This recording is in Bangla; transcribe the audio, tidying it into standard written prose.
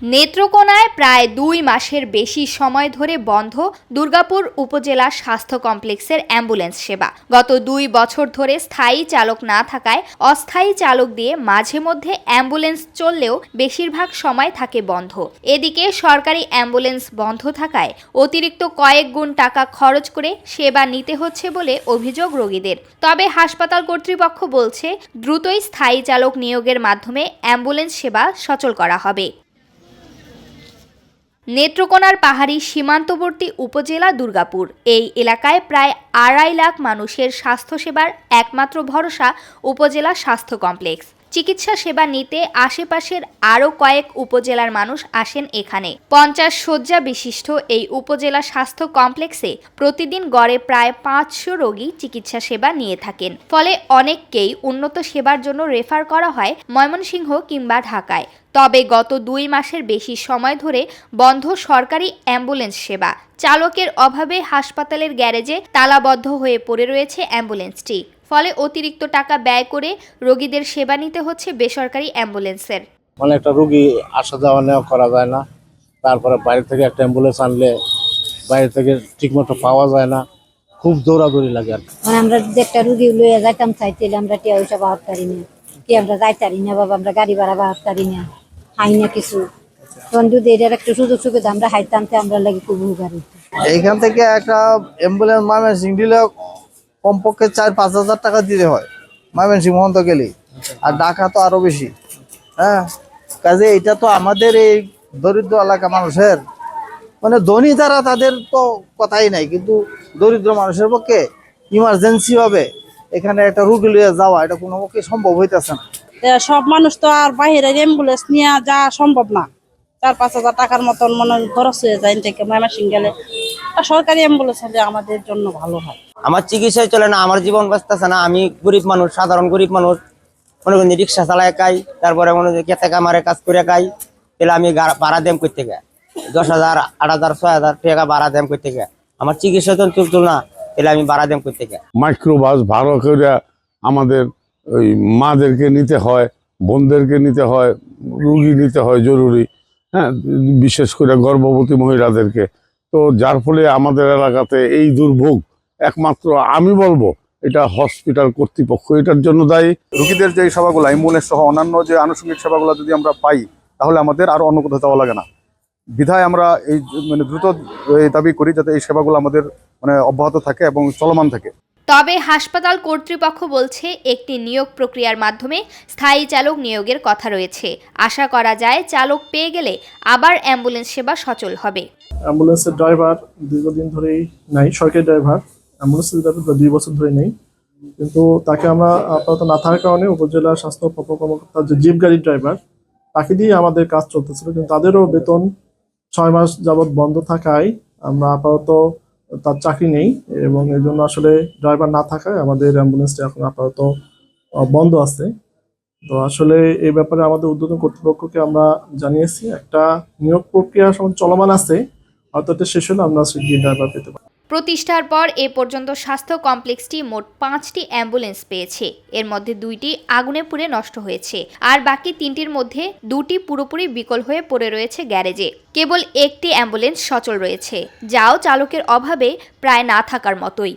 নেত্রকোনায় প্রায় ২ মাসের বেশি সময় ধরে বন্ধ দুর্গাপুর উপজেলা স্বাস্থ্য কমপ্লেক্সের অ্যাম্বুলেন্স সেবা। গত ২ বছর ধরে স্থায়ী চালক না থাকায় অস্থায়ী চালক দিয়ে মাঝে মধ্যে অ্যাম্বুলেন্স চললেও বেশিরভাগ সময় থাকে বন্ধ। এদিকে সরকারি অ্যাম্বুলেন্স বন্ধ থাকায় অতিরিক্ত কয়েক গুণ টাকা খরচ করে সেবা নিতে হচ্ছে বলে অভিযোগ রোগীদের। তবে হাসপাতাল কর্তৃপক্ষ বলছে, দ্রুতই স্থায়ী চালক নিয়োগের মাধ্যমে অ্যাম্বুলেন্স সেবা সচল করা হবে। নেত্রকোনার পাহাড়ি সীমান্তবর্তী উপজেলা দুর্গাপুর। এই এলাকায় প্রায় ২.৫ লাখ মানুষের স্বাস্থ্যসেবার একমাত্র ভরসা উপজেলা স্বাস্থ্য কমপ্লেক্স। চিকিৎসা সেবা নিতে আশেপাশের আরও কয়েক উপজেলার মানুষ আসেন এখানে। ৫০ শয্যা বিশিষ্ট এই উপজেলা স্বাস্থ্য কমপ্লেক্সে প্রতিদিন গড়ে প্রায় ৫০০ রোগী চিকিৎসা সেবা নিয়ে থাকেন। ফলে অনেককেই উন্নত সেবার জন্য রেফার করা হয় ময়মনসিংহ কিংবা ঢাকায়। তবে গত ২ মাসের বেশি সময় ধরে বন্ধ সরকারি অ্যাম্বুলেন্স সেবা। চালকের অভাবে হাসপাতালের গ্যারেজে তালাবদ্ধ হয়ে পড়ে রয়েছে অ্যাম্বুলেন্সটি। ফলে অতিরিক্ত টাকা ব্যয় করে রোগীদের সেবা নিতে হচ্ছে বেসরকারি অ্যাম্বুলেন্সের। একটা রোগী আসা যাওয়া নেওয়া করা যায় না। তারপরে বাইরে থেকে একটা অ্যাম্বুলেন্স আনলে বাইরে থেকে ঠিকমতো পাওয়া যায় না, খুব দৌড়াদৌড়ি লাগে আর আমরা যদি একটা রুগী লইয়া যাইতাম চাইতে আমরা টিয়া পয়সা পাওয়ার পারি না, কি আমরা যাইতারি না বাবা, আমরা গাড়ি ভাড়া পাওয়ার পারি না, হাই না কিছু। তখন যদি এটার একটা সুযোগ সুবিধা আমরা হাইতামতে আমরা লাগে খুব উপকার হইতো। এইখান থেকে একটা অ্যাম্বুলেন্স ময়মনসিংহ দিলে কমপক্ষে ৪-৫ হাজার টাকা দিতে হয় ময়মনসিংহ মহন্ত গেলে, আর ঢাকা তো আরো বেশি। হ্যাঁ, কাজে এটা তো আমাদের এই দরিদ্র এলাকা মানুষের, মানে ধনী যারা তাদের তো কথাই নাই, কিন্তু দরিদ্র মানুষের পক্ষে ইমার্জেন্সি ভাবে এখানে একটা রুগী লিয়ে যাওয়া এটা কোনো পক্ষে সম্ভব হইতেছে না। সব মানুষ তো আর বাইরের অ্যাম্বুলেন্স নিয়ে যাওয়া সম্ভব না। ৪-৫ হাজার টাকার মতন মনে খরচ হয়ে যায় থেকে ময়মনসিংহ গেলে। সরকারি অ্যাম্বুলেন্স হলে আমাদের জন্য ভালো হয়। আমার চিকিৎসায় চলে না, আমার জীবন বাঁচতেছে না। আমি গরিব মানুষ, সাধারণ গরিব মানুষ, মনে করেন রিক্সা চালায় খাই, তারপরে মনে করেন খেতে কামারে কাজ করে খাই। তাহলে আমি ভাড়া দেম করতে গে ১০,০০০, ৮,০০০, ৬,০০০ টাকা ভাড়া দেম করতে গে। আমার চিকিৎসা তো চলতো না, তাহলে আমি ভাড়া দেম করতে গে। মাইক্রোবাস ভাড়া করে আমাদের ওই মাদেরকে নিতে হয়, বোনদেরকে নিতে হয়, রুগী নিতে হয় জরুরি, হ্যাঁ, বিশেষ করে গর্ভবতী মহিলাদেরকে। তো যার ফলে আমাদের এলাকাতে এই দুর্ভোগ একমাত্র আমি বলবো এটা হসপিটাল কর্তৃপক্ষ এটার জন্য দায়ী। রোগীদের যে সেবাগুলো অ্যাম্বুলেন্স সহ অন্যান্য যে আনুষঙ্গিক সেবাগুলো যদি আমরা পাই, তাহলে আমাদের আরো অন্য কোথাও যাওয়া লাগে না। বিধায় আমরা এই দ্রুত দাবি করি যাতে এই সেবাগুলো আমাদের অব্যাহত থাকে এবং চলমান থাকে। তবে হাসপাতাল কর্তৃপক্ষ বলছে, একটি নিয়োগ প্রক্রিয়ার মাধ্যমে স্থায়ী চালক নিয়োগের কথা রয়েছে। আশা করা যায় চালক পেয়ে গেলে আবার অ্যাম্বুলেন্স সেবা সচল হবে। অ্যাম্বুলেন্সের ড্রাইভার দীর্ঘদিন ধরেই নাই, সরকারি ড্রাইভার অ্যাম্বুলেন্সের ড্রাইভার ২ বছর ধরে নেই, কিন্তু তাকে আমরা আপাতত না থাকার কারণে উপজেলা স্বাস্থ্য কর্মকর্তার যে জিপ গাড়ির ড্রাইভার তাকে দিয়ে আমাদের কাজ চলতেছিল, কিন্তু তাদেরও বেতন ৬ মাস যাবৎ বন্ধ থাকায় আমরা আপাতত তার চাকরি নেই, এবং এই জন্য আসলে ড্রাইভার না থাকায় আমাদের অ্যাম্বুলেন্সটা এখন আপাতত বন্ধ আছে। তো আসলে এই ব্যাপারে আমাদের ঊর্ধ্বতন কর্তৃপক্ষকে আমরা জানিয়েছি, একটা নিয়োগ প্রক্রিয়া চলমান আছে, হয়তো এটা শেষ হলে আমরা শীঘ্রই ড্রাইভার পেতে পারি। প্রতিষ্ঠার পর এ পর্যন্ত স্বাস্থ্য কমপ্লেক্সটি মোট ৫টি অ্যাম্বুলেন্স পেয়েছে। এর মধ্যে ২টি আগুনে পুড়ে নষ্ট হয়েছে, আর বাকি ৩টির মধ্যে ২টি পুরোপুরি বিকল হয়ে পড়ে রয়েছে গ্যারেজে। কেবল একটি অ্যাম্বুলেন্স সচল রয়েছে, যাও চালকের অভাবে প্রায় না থাকার মতোই।